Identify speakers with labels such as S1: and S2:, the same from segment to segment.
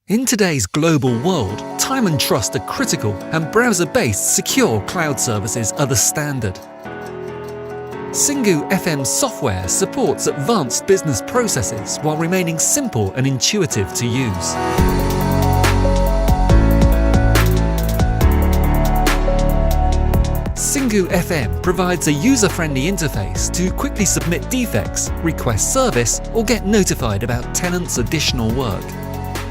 S1: In today's global world, time and trust are critical, and browser-based secure cloud services are the standard. Singu FM software supports advanced business processes while remaining simple and intuitive to use. Singu FM provides a user-friendly interface to quickly submit defects, request service, or get notified about tenants' additional work.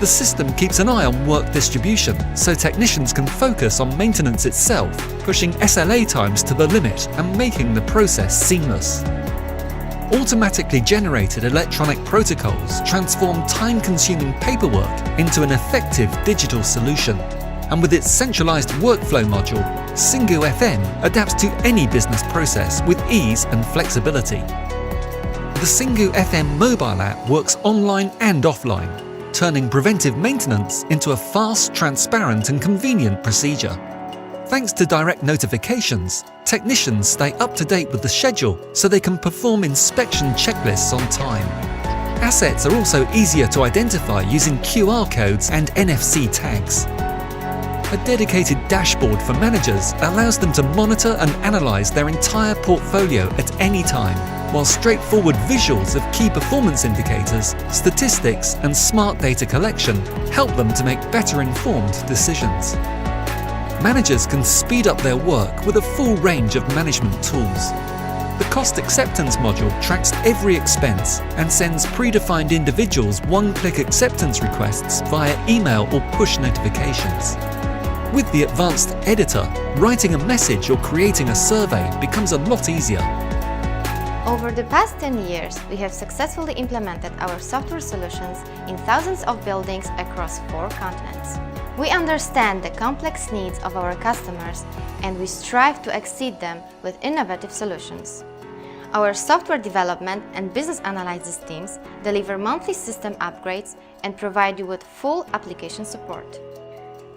S1: The system keeps an eye on work distribution, so technicians can focus on maintenance itself, pushing SLA times to the limit and making the process seamless. Automatically generated electronic protocols transform time-consuming paperwork into an effective digital solution. And with its centralized workflow module, Singu FM adapts to any business process with ease and flexibility. The Singu FM mobile app works online and offline, turning preventive maintenance into a fast, transparent and convenient procedure. Thanks to direct notifications, technicians stay up to date with the schedule so they can perform inspection checklists on time. Assets are also easier to identify using QR codes and NFC tags. A dedicated dashboard for managers allows them to monitor and analyze their entire portfolio at any time, while straightforward visuals of key performance indicators, statistics and smart data collection help them to make better informed decisions. Managers can speed up their work with a full range of management tools. The cost acceptance module tracks every expense and sends predefined individuals one-click acceptance requests via email or push notifications. With the advanced editor, writing a message or creating a survey becomes a lot easier.
S2: Over the past 10 years, we have successfully implemented our software solutions in thousands of buildings across 4 continents. We understand the complex needs of our customers and we strive to exceed them with innovative solutions. Our software development and business analysis teams deliver monthly system upgrades and provide you with full application support.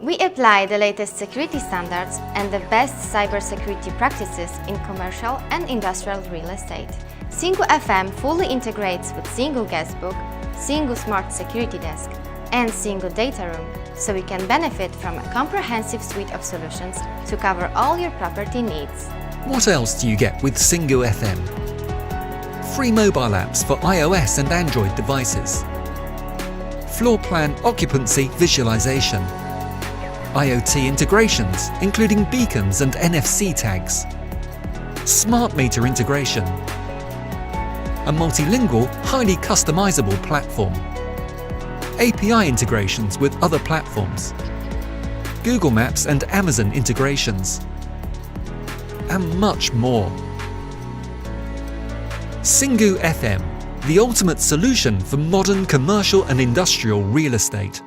S2: We apply the latest security standards and the best cybersecurity practices in commercial and industrial real estate. Singu FM fully integrates with Singu Guestbook, Singu Smart Security Desk, and Singu Data Room, so you can benefit from a comprehensive suite of solutions to cover all your property needs.
S1: What else do you get with Singu FM? Free mobile apps for iOS and Android devices. Floor plan occupancy visualization. IoT integrations, including beacons and NFC tags. Smart meter integration. A multilingual, highly customizable platform. API integrations with other platforms. Google Maps and Amazon integrations. And much more. Singu FM, the ultimate solution for modern commercial and industrial real estate.